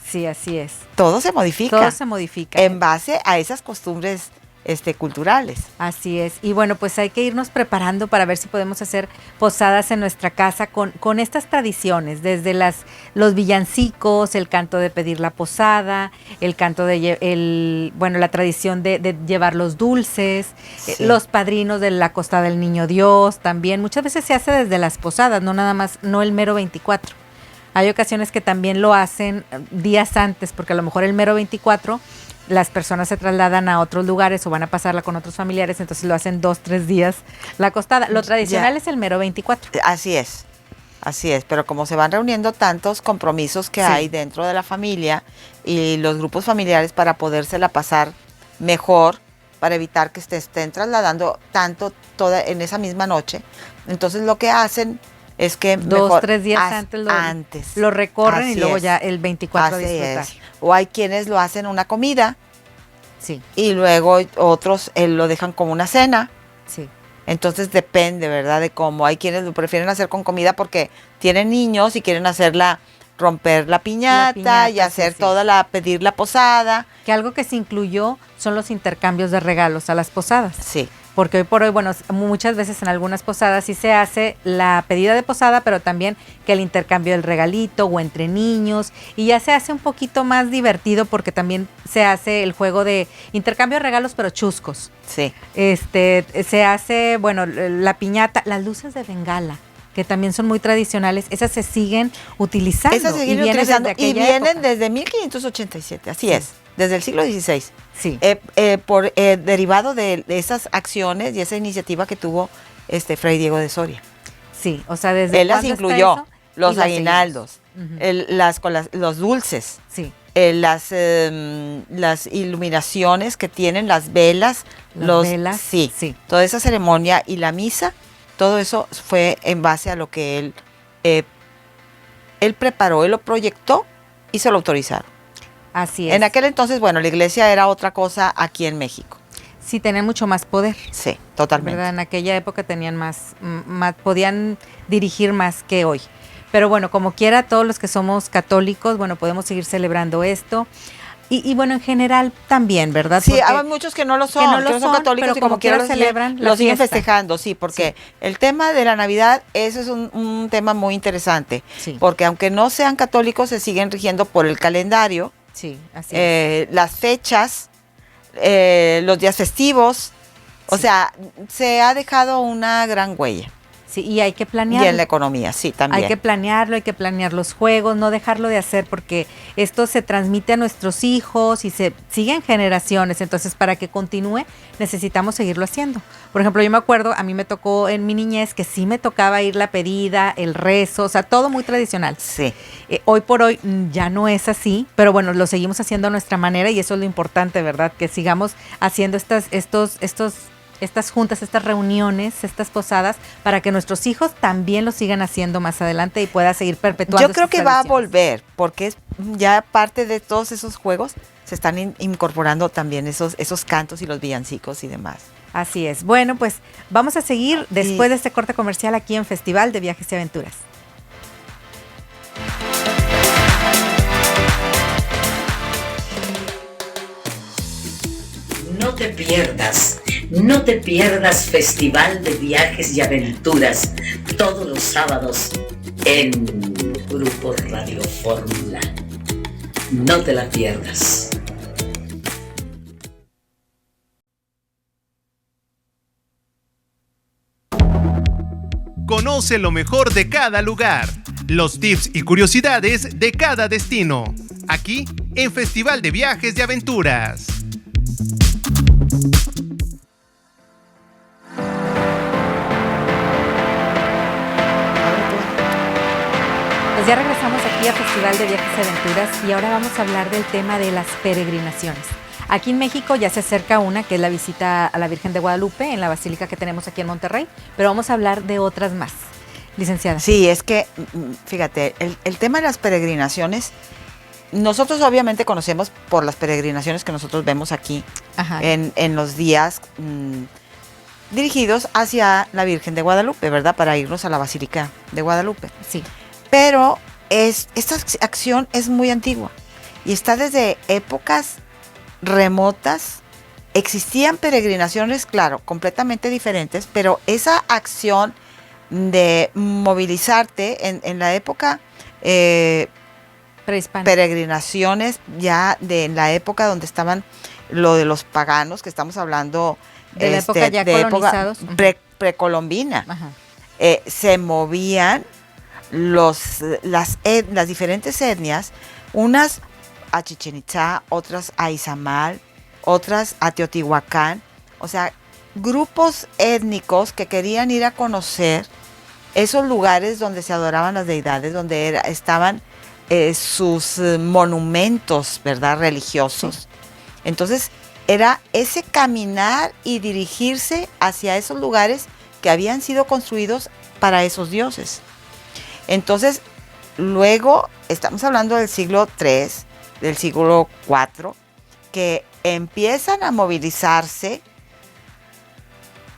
C: Sí, así es.
B: Todo se modifica.
C: Todo se modifica.
B: En base a esas costumbres culturales.
C: Así es. Y bueno, pues hay que irnos preparando para ver si podemos hacer posadas en nuestra casa con estas tradiciones, desde los villancicos, el canto de pedir la posada, el canto la tradición de llevar los dulces, sí. Los padrinos de la costada del Niño Dios también. Muchas veces se hace desde las posadas, no nada más, no el mero 24. Hay ocasiones que también lo hacen días antes, porque a lo mejor el mero 24 las personas se trasladan a otros lugares o van a pasarla con otros familiares, entonces lo hacen 2-3 días la acostada. Lo tradicional es el mero 24.
B: Así es, pero como se van reuniendo tantos compromisos que hay dentro de la familia y los grupos familiares para podérsela pasar mejor, para evitar que se estén trasladando tanto en esa misma noche, entonces lo que hacen es que
C: 2-3 días antes lo recorren y luego ya el 24
B: así
C: disfrutar.
B: Es. O hay quienes lo hacen una comida,
C: sí,
B: y luego otros lo dejan como una cena.
C: Sí.
B: Entonces depende, ¿verdad? De cómo. Hay quienes lo prefieren hacer con comida porque tienen niños y quieren romper la piñata y hacer pedir la posada.
C: Que algo que se incluyó son los intercambios de regalos a las posadas.
B: Sí.
C: Porque hoy por hoy, bueno, muchas veces en algunas posadas sí se hace la pedida de posada, pero también que el intercambio del regalito o entre niños, y ya se hace un poquito más divertido porque también se hace el juego de intercambio de regalos, pero chuscos.
B: Sí.
C: Se hace, bueno, la piñata, las luces de bengala, que también son muy tradicionales, esas se siguen utilizando.
B: Esas se siguen utilizando y vienen desde 1587, así es, desde el siglo XVI.
C: Sí.
B: Derivado de esas acciones y esa iniciativa que tuvo Fray Diego de Soria.
C: Sí, o sea, desde
B: Él las
C: cuándo está
B: incluyó,
C: eso,
B: los
C: y las
B: aguinaldos,
C: seguimos.
B: los dulces,
C: Sí,
B: las iluminaciones que tienen, las velas,
C: las velas,
B: sí,
C: sí.
B: toda esa ceremonia y la misa, todo eso fue en base a lo que él preparó, él lo proyectó y se lo autorizaron.
C: Así es.
B: En aquel entonces, bueno, la iglesia era otra cosa aquí en México.
C: Sí, tenían mucho más poder.
B: Sí, totalmente.
C: ¿Verdad? En aquella época tenían podían dirigir más que hoy. Pero bueno, como quiera, todos los que somos católicos, bueno, podemos seguir celebrando esto. Y bueno, en general también, ¿verdad?
B: Sí,
C: Porque
B: hay muchos que no lo son, que no son católicos
C: pero
B: y como quiera
C: celebran
B: lo siguen
C: fiesta.
B: festejando, sí, porque el tema de la Navidad, eso es un tema muy interesante,
C: Sí.
B: porque aunque no sean católicos, se siguen rigiendo por el calendario,
C: Sí, así es.
B: las fechas, los días festivos, o
C: Sí.
B: sea, se ha dejado una gran huella.
C: Sí, y hay que
B: Y
C: planearlo.
B: en la economía, sí, también.
C: Hay que planear los juegos, no dejarlo de hacer porque esto se transmite a nuestros hijos y se siguen generaciones. Entonces, para que continúe, necesitamos seguirlo haciendo. Por ejemplo, yo me acuerdo, a mí me tocó en mi niñez que sí me tocaba ir la pedida, el rezo, o sea, todo muy tradicional.
B: Sí.
C: Hoy por hoy ya no es así, pero bueno, lo seguimos haciendo a nuestra manera y eso es lo importante, ¿verdad? Que sigamos haciendo estas juntas, estas reuniones, estas posadas, para que nuestros hijos también lo sigan haciendo más adelante y pueda seguir perpetuando.
B: Yo creo que va a volver, porque es ya parte de todos esos juegos se están incorporando también esos cantos y los villancicos y demás.
C: Así es. Bueno, pues vamos a seguir después de este corte comercial aquí en Festival de Viajes y Aventuras.
D: No te pierdas Festival de Viajes y Aventuras todos los sábados en Grupo Radio Fórmula. No te la pierdas.
A: Conoce lo mejor de cada lugar, los tips y curiosidades de cada destino, aquí en Festival de Viajes y Aventuras.
C: Pues ya regresamos aquí a Festival de Viajes y Aventuras y ahora vamos a hablar del tema de las peregrinaciones. Aquí en México ya se acerca una, que es la visita a la Virgen de Guadalupe en la basílica que tenemos aquí en Monterrey, pero vamos a hablar de otras más. Licenciada.
B: Sí, es que, fíjate, el tema de las peregrinaciones, nosotros obviamente conocemos por las peregrinaciones que nosotros vemos aquí en los días dirigidos hacia la Virgen de Guadalupe, ¿verdad? Para irnos a la Basílica de Guadalupe.
C: Sí.
B: Pero esta acción es muy antigua y está desde épocas remotas. Existían peregrinaciones, claro, completamente diferentes, pero esa acción de movilizarte en la época
C: prehispánica,
B: peregrinaciones ya en la época donde estaban lo de los paganos, que estamos hablando
C: de la época ya colonizados,
B: precolombina.
C: Ajá.
B: Se movían las diferentes etnias, unas a Chichén Itzá, otras a Izamal, otras a Teotihuacán, o sea, grupos étnicos que querían ir a conocer esos lugares donde se adoraban las deidades, donde estaban sus monumentos, ¿verdad?, religiosos. Sí. Entonces, era ese caminar y dirigirse hacia esos lugares que habían sido construidos para esos dioses. Entonces, luego, estamos hablando del siglo III, del siglo IV, que empiezan a movilizarse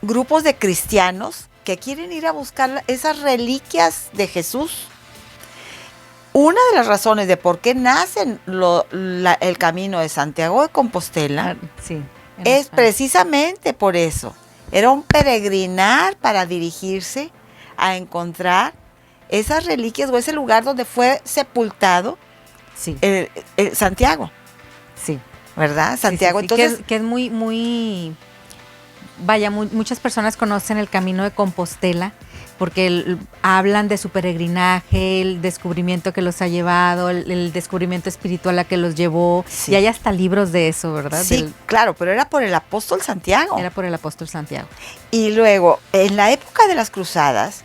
B: grupos de cristianos que quieren ir a buscar esas reliquias de Jesús. Una de las razones de por qué nace el camino de Santiago de Compostela es precisamente por eso. Era un peregrinar para dirigirse a encontrar esas reliquias o ese lugar donde fue sepultado Santiago.
C: Sí.
B: ¿Verdad? Santiago,
C: sí, sí, sí.
B: Entonces...
C: Que es muy... Vaya, muchas personas conocen el camino de Compostela porque hablan de su peregrinaje, el descubrimiento que los ha llevado, el descubrimiento espiritual a que los llevó. Sí. Y hay hasta libros de eso, ¿verdad?
B: Sí, claro, pero era por el apóstol Santiago.
C: Era por el apóstol Santiago.
B: Y luego, en la época de las cruzadas,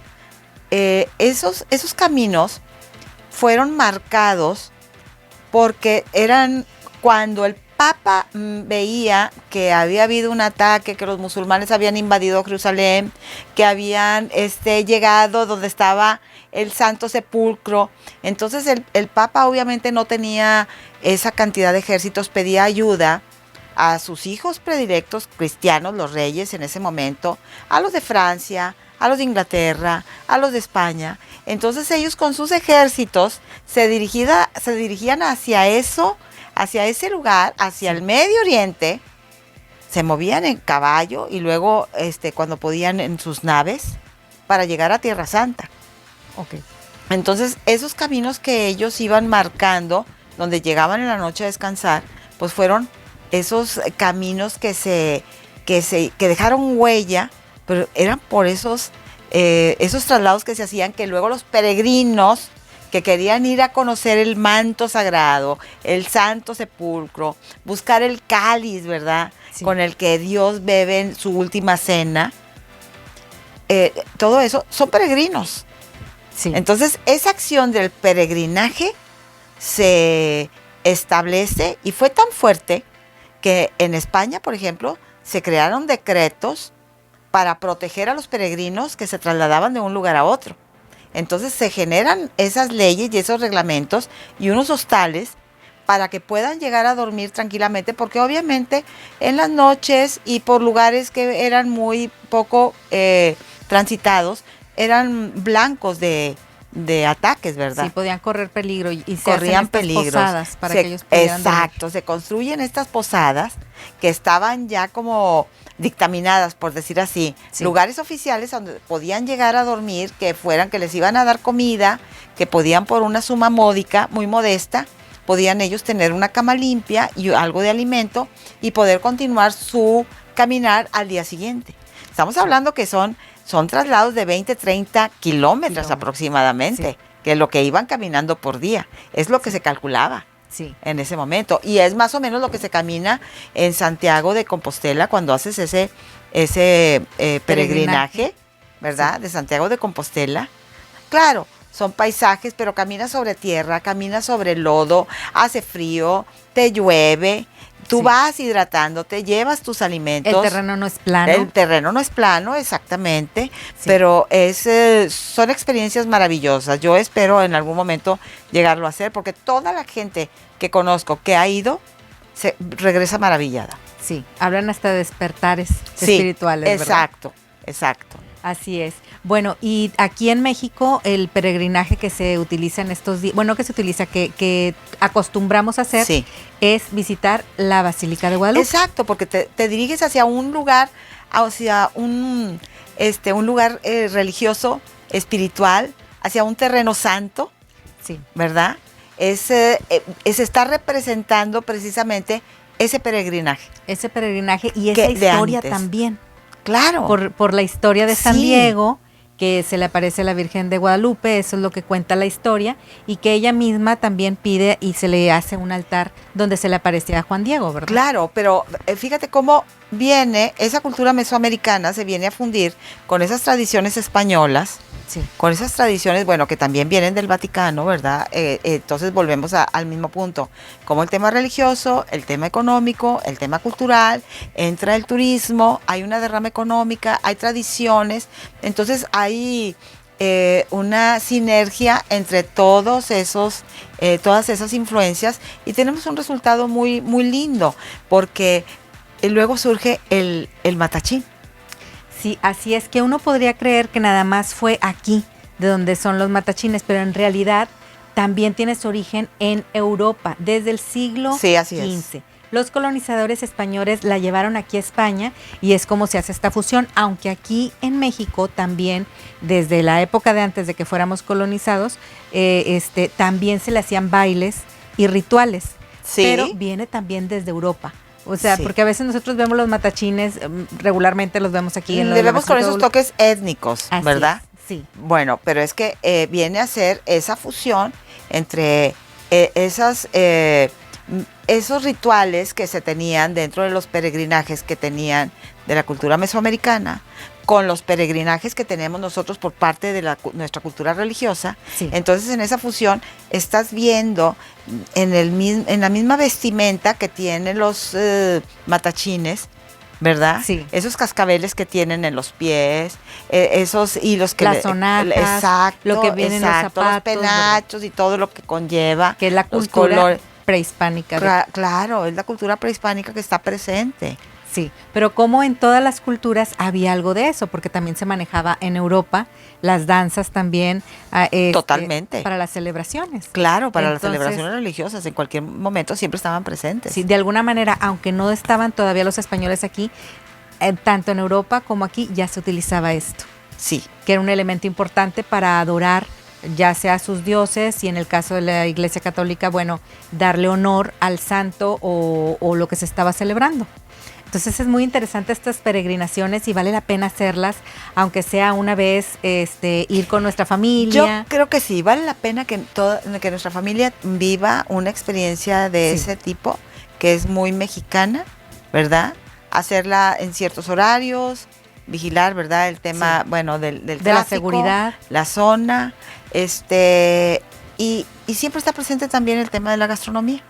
B: esos caminos fueron marcados porque eran cuando el Papa veía que había habido un ataque, que los musulmanes habían invadido Jerusalén, que habían llegado donde estaba el Santo Sepulcro. Entonces el Papa obviamente no tenía esa cantidad de ejércitos, pedía ayuda a sus hijos predilectos cristianos, los reyes en ese momento, a los de Francia, a los de Inglaterra, a los de España. Entonces ellos con sus ejércitos se dirigían hacia ese lugar, hacia el Medio Oriente, se movían en caballo y luego cuando podían en sus naves para llegar a Tierra Santa.
C: Ok.
B: Entonces esos caminos que ellos iban marcando, donde llegaban en la noche a descansar, pues fueron esos caminos que dejaron huella, pero eran por esos traslados que se hacían, que luego los peregrinos que querían ir a conocer el manto sagrado, el Santo Sepulcro, buscar el cáliz, ¿verdad? Sí. Con el que Dios bebe en su última cena. Todo eso son peregrinos. Sí. Entonces, esa acción del peregrinaje se establece y fue tan fuerte que en España, por ejemplo, se crearon decretos para proteger a los peregrinos que se trasladaban de un lugar a otro. Entonces se generan esas leyes y esos reglamentos y unos hostales para que puedan llegar a dormir tranquilamente, porque obviamente en las noches y por lugares que eran muy poco transitados, eran blancos de ataques, ¿verdad?
C: Sí, podían correr peligro y se
B: corrían
C: hacen estas posadas para que ellos pudieran
B: exacto,
C: dormir.
B: Se construyen estas posadas que estaban ya como dictaminadas, por decir así, sí. Lugares oficiales donde podían llegar a dormir, que les iban a dar comida, que podían por una suma módica, muy modesta, podían ellos tener una cama limpia y algo de alimento y poder continuar su caminar al día siguiente. Estamos hablando que son traslados de 20, 30 kilómetros aproximadamente, sí. Que es lo que iban caminando por día, es lo que se calculaba. Sí. En ese momento, y es más o menos lo que se camina en Santiago de Compostela cuando haces ese peregrinaje, ¿verdad? Sí. De Santiago de Compostela. Claro, son paisajes, pero caminas sobre tierra, caminas sobre lodo, hace frío, te llueve, tú vas hidratándote, llevas tus alimentos.
C: El terreno no es plano.
B: El terreno no es plano, exactamente, sí. Pero son experiencias maravillosas. Yo espero en algún momento llegarlo a hacer, porque toda la gente que conozco que ha ido, se regresa maravillada.
C: Sí, hablan hasta de despertares espirituales,
B: exacto,
C: ¿verdad?
B: Exacto.
C: Así es. Bueno, y aquí en México el peregrinaje que se utiliza en estos días, bueno, que se utiliza, que acostumbramos a hacer, sí. Es visitar la Basílica de Guadalupe.
B: Exacto, porque te diriges hacia un lugar, hacia un lugar religioso, espiritual, hacia un terreno santo, sí. ¿Verdad? Se está representando precisamente ese peregrinaje.
C: Ese peregrinaje y esa historia también.
B: Claro.
C: Por la historia de San Diego, que se le aparece a la Virgen de Guadalupe, eso es lo que cuenta la historia, y que ella misma también pide y se le hace un altar donde se le aparecía a Juan Diego, ¿verdad?
B: Claro, pero fíjate cómo viene, esa cultura mesoamericana se viene a fundir con esas tradiciones españolas, sí. Con esas tradiciones, bueno, que también vienen del Vaticano, ¿verdad? Entonces volvemos al mismo punto, como el tema religioso, el tema económico, el tema cultural, entra el turismo, hay una derrama económica, hay tradiciones, entonces hay una sinergia entre todas esas influencias y tenemos un resultado muy, muy lindo, porque luego surge el matachín.
C: Sí, así es, que uno podría creer que nada más fue aquí, de donde son los matachines, pero en realidad también tiene su origen en Europa, desde el siglo XV. Los colonizadores españoles la llevaron aquí a España y es como se hace esta fusión, aunque aquí en México también, desde la época de antes de que fuéramos colonizados, también se le hacían bailes y rituales, sí. Pero viene también desde Europa. O sea, sí. Porque a veces nosotros vemos los matachines, regularmente los vemos aquí en los...
B: Le vemos con esos toques étnicos, así ¿verdad?
C: Es, sí.
B: Bueno, pero es que viene a ser esa fusión entre esas esos rituales que se tenían dentro de los peregrinajes que tenían de la cultura mesoamericana con los peregrinajes que tenemos nosotros por parte de nuestra cultura religiosa.
C: Sí.
B: Entonces, en esa fusión estás viendo en la misma vestimenta que tienen los matachines, ¿verdad?
C: Sí.
B: Esos cascabeles que tienen en los pies, esos hilos que...
C: Las sonajas,
B: exacto,
C: lo que viene en los zapatos,
B: los penachos, ¿verdad? Y todo lo que conlleva.
C: Que es la
B: los
C: cultura
B: colores.
C: prehispánica.
B: Claro, es la cultura prehispánica que está presente.
C: Sí, pero como en todas las culturas había algo de eso, porque también se manejaba en Europa las danzas también.
B: Totalmente.
C: Para las celebraciones.
B: Claro, para
C: Entonces,
B: las celebraciones religiosas, en cualquier momento siempre estaban presentes.
C: Sí, de alguna manera, aunque no estaban todavía los españoles aquí, tanto en Europa como aquí ya se utilizaba esto.
B: Sí.
C: Que era un elemento importante para adorar ya sea a sus dioses y en el caso de la Iglesia Católica, bueno, darle honor al santo o lo que se estaba celebrando. Entonces es muy interesante estas peregrinaciones y vale la pena hacerlas, aunque sea una vez ir con nuestra familia.
B: Yo creo que sí, vale la pena que nuestra familia viva una experiencia de ese tipo, que es muy mexicana, ¿verdad? Hacerla en ciertos horarios, vigilar, ¿verdad? El tema, bueno, del tráfico,
C: la seguridad,
B: la zona, y siempre está presente también el tema de la gastronomía.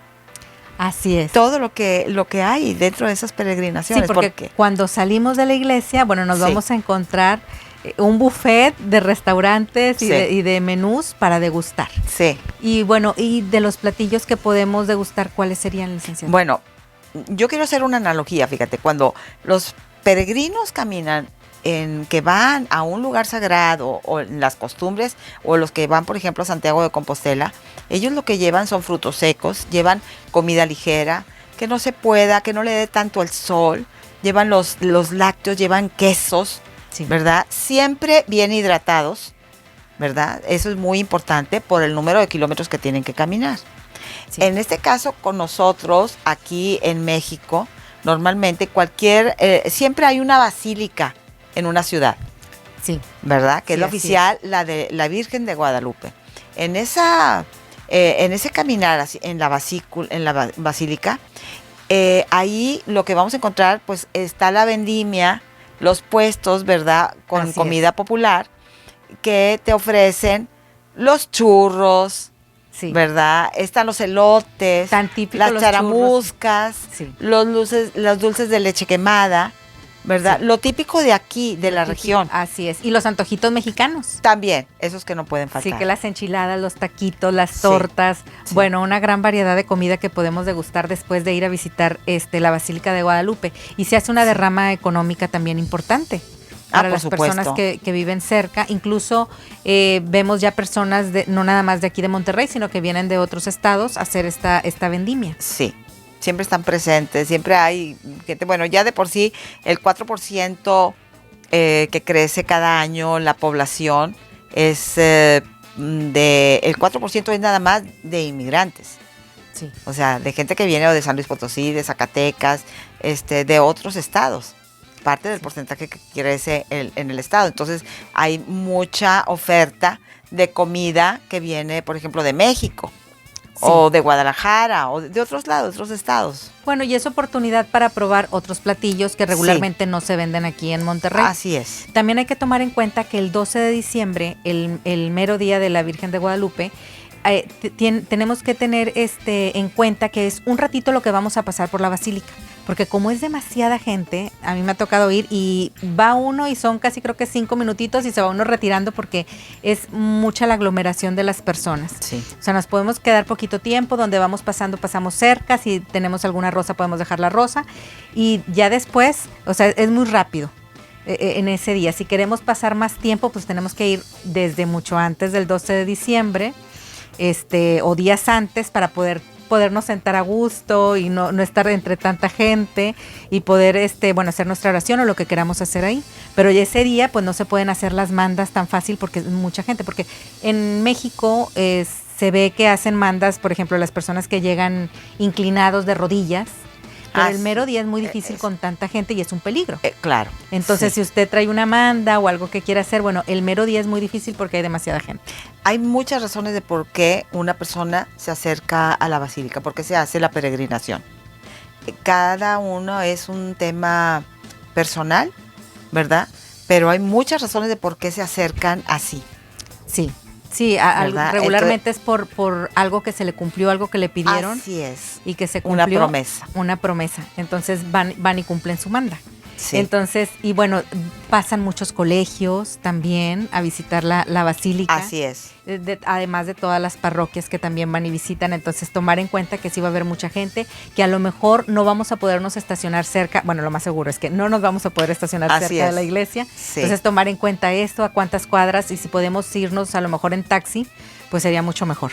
C: Así es.
B: Todo lo que hay dentro de esas peregrinaciones.
C: Sí, porque cuando salimos de la iglesia, bueno, nos vamos a encontrar un buffet de restaurantes y de menús para degustar.
B: Sí.
C: Y bueno, y de los platillos que podemos degustar, ¿cuáles serían, licenciada?
B: Bueno, yo quiero hacer una analogía, fíjate, cuando los peregrinos caminan que van a un lugar sagrado o en las costumbres, o los que van, por ejemplo, a Santiago de Compostela, ellos lo que llevan son frutos secos, llevan comida ligera, que no se pueda, que no le dé tanto el sol, llevan los lácteos, llevan quesos, ¿verdad? Siempre bien hidratados, ¿verdad? Eso es muy importante por el número de kilómetros que tienen que caminar. Sí. En este caso, con nosotros, aquí en México, normalmente siempre hay una basílica en una ciudad,
C: sí,
B: ¿verdad? Que
C: sí,
B: es la oficial, la de la Virgen de Guadalupe. En ese caminar en la basílica, ahí lo que vamos a encontrar, pues está la vendimia, los puestos, ¿verdad? Con comida popular, que te ofrecen los churros, ¿verdad? Están los elotes,
C: tan típicos,
B: las charamuscas, los dulces de leche quemada, ¿verdad? Sí. Lo típico de aquí, de la región.
C: Así es. Y los antojitos mexicanos.
B: También, esos que no pueden faltar.
C: Sí, que las enchiladas, los taquitos, las tortas. Sí. Bueno, una gran variedad de comida que podemos degustar después de ir a visitar la Basílica de Guadalupe. Y se hace una derrama económica también importante para las personas que viven cerca. Incluso vemos ya personas, no nada más de aquí de Monterrey, sino que vienen de otros estados a hacer esta vendimia.
B: Sí. Siempre están presentes, siempre hay gente, bueno, ya de por sí el 4% que crece cada año la población es el 4% es nada más de inmigrantes.
C: Sí.
B: O sea, de gente que viene de San Luis Potosí, de Zacatecas, de otros estados. Parte del porcentaje que crece en el estado. Entonces, hay mucha oferta de comida que viene, por ejemplo, de México. Sí. O de Guadalajara, o de otros lados, otros estados.
C: Bueno, y es oportunidad para probar otros platillos que regularmente no se venden aquí en Monterrey.
B: Así es.
C: También hay que tomar en cuenta que el 12 de diciembre, el mero día de la Virgen de Guadalupe, tenemos que tener en cuenta que es un ratito lo que vamos a pasar por la basílica, porque como es demasiada gente, a mí me ha tocado ir y va uno y son casi creo que 5 minutitos y se va uno retirando porque es mucha la aglomeración de las personas.
B: Sí.
C: O sea, nos podemos quedar poquito tiempo, donde vamos pasando, pasamos cerca, si tenemos alguna rosa podemos dejar la rosa y ya después, o sea, es muy rápido. En ese día, si queremos pasar más tiempo, pues tenemos que ir desde mucho antes del 12 de diciembre, o días antes para podernos sentar a gusto y no estar entre tanta gente y poder hacer nuestra oración o lo que queramos hacer ahí. Pero ya ese día pues no se pueden hacer las mandas tan fácil porque es mucha gente, porque en México se ve que hacen mandas, por ejemplo, las personas que llegan inclinados de rodillas, Pero
B: Ah,
C: el mero
B: sí.
C: día es muy difícil con tanta gente y es un peligro.
B: Claro.
C: Entonces,
B: sí.
C: si usted trae una manda o algo que quiera hacer, bueno, el mero día es muy difícil porque hay demasiada gente.
B: Hay muchas razones de por qué una persona se acerca a la basílica, por qué se hace la peregrinación. Cada uno es un tema personal, ¿verdad? Pero hay muchas razones de por qué se acercan así.
C: Sí, sí,
B: ¿Verdad?
C: regularmente es por algo que se le cumplió, algo que le pidieron
B: Así es.
C: y que se
B: Una
C: cumplió.
B: promesa.
C: Una promesa. Entonces van y cumplen su manda.
B: Sí.
C: Entonces, y bueno, pasan muchos colegios también a visitar la basílica.
B: Así es.
C: Además de todas las parroquias que también van y visitan, entonces tomar en cuenta que sí va a haber mucha gente, que a lo mejor no vamos a podernos estacionar cerca, bueno, lo más seguro es que no nos vamos a poder estacionar
B: Así
C: cerca de
B: es.
C: la iglesia,
B: Sí.
C: entonces tomar en cuenta esto, a cuántas cuadras y si podemos irnos a lo mejor en taxi, pues sería mucho mejor.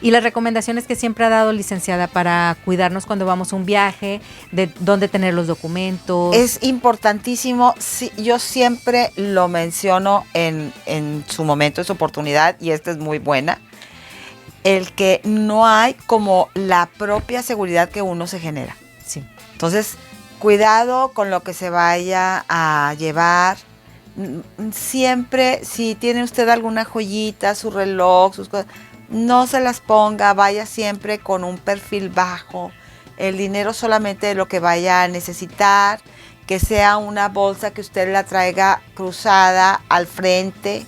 C: Y las recomendaciones que siempre ha dado licenciada para cuidarnos cuando vamos a un viaje, de dónde tener los documentos.
B: Es importantísimo, sí, yo siempre lo menciono en su momento, en su oportunidad, y esta es muy buena, el que no hay como la propia seguridad que uno se genera.
C: Sí.
B: Entonces, cuidado con lo que se vaya a llevar. Siempre, si tiene usted alguna joyita, su reloj, sus cosas, no se las ponga, vaya siempre con un perfil bajo. El dinero solamente de lo que vaya a necesitar, que sea una bolsa que usted la traiga cruzada al frente,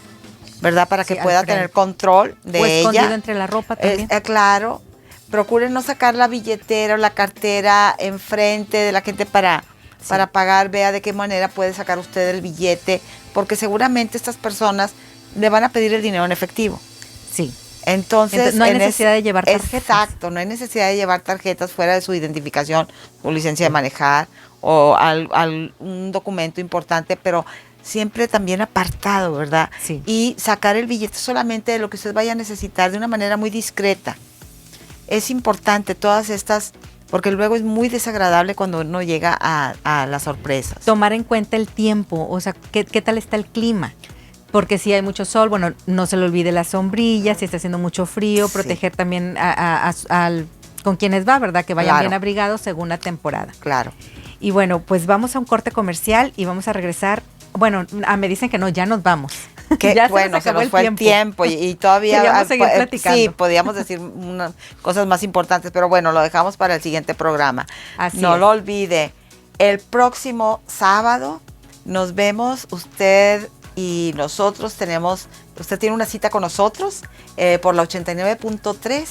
B: ¿verdad? Para
C: Sí,
B: que
C: al
B: pueda
C: frente.
B: tener control de
C: O escondido
B: ella.
C: entre la ropa también.
B: Claro, procure no sacar la billetera o la cartera enfrente de la gente para pagar. Vea de qué manera puede sacar usted el billete, porque seguramente estas personas le van a pedir el dinero en efectivo.
C: Sí.
B: Entonces
C: No hay necesidad de llevar tarjetas.
B: Exacto, no hay necesidad de llevar tarjetas fuera de su identificación, su licencia de manejar o un documento importante, pero siempre también apartado, ¿verdad?
C: Sí.
B: Y sacar el billete solamente de lo que usted vaya a necesitar de una manera muy discreta. Es importante todas estas, porque luego es muy desagradable cuando uno llega a las sorpresas.
C: Tomar en cuenta el tiempo, o sea, qué tal está el clima. Porque si hay mucho sol, bueno, no se le olvide la sombrilla, si está haciendo mucho frío,
B: Sí.
C: proteger también con quienes va, ¿verdad? Que vayan
B: Claro.
C: bien abrigados según la temporada.
B: Claro.
C: Y bueno, pues vamos a un corte comercial y vamos a regresar. Bueno, me dicen que no, ya nos vamos.
B: Que,
C: Ya
B: bueno, se
C: acabó
B: nos fue el tiempo y todavía
C: Queríamos seguir platicando.
B: sí, podíamos decir unas cosas más importantes, pero bueno, lo dejamos para el siguiente programa.
C: Así
B: No
C: es.
B: lo olvide, el próximo sábado nos vemos, usted y nosotros usted tiene una cita con nosotros por la 89.3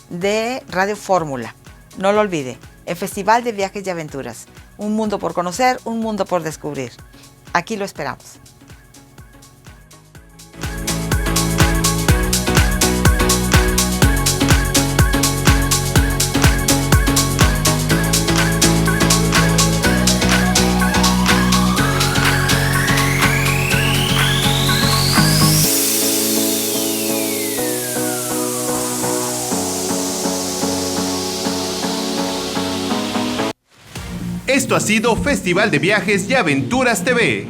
B: de Radio Fórmula. No lo olvide, el Festival de Viajes y Aventuras. Un mundo por conocer, un mundo por descubrir. Aquí lo esperamos.
A: Esto ha sido Festival de Viajes y Aventuras TV.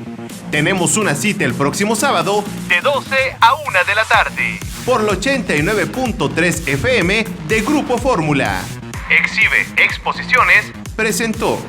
A: Tenemos una cita el próximo sábado de 12 a 1 de la tarde por el 89.3 FM de Grupo Fórmula. Exhibe Exposiciones presentó.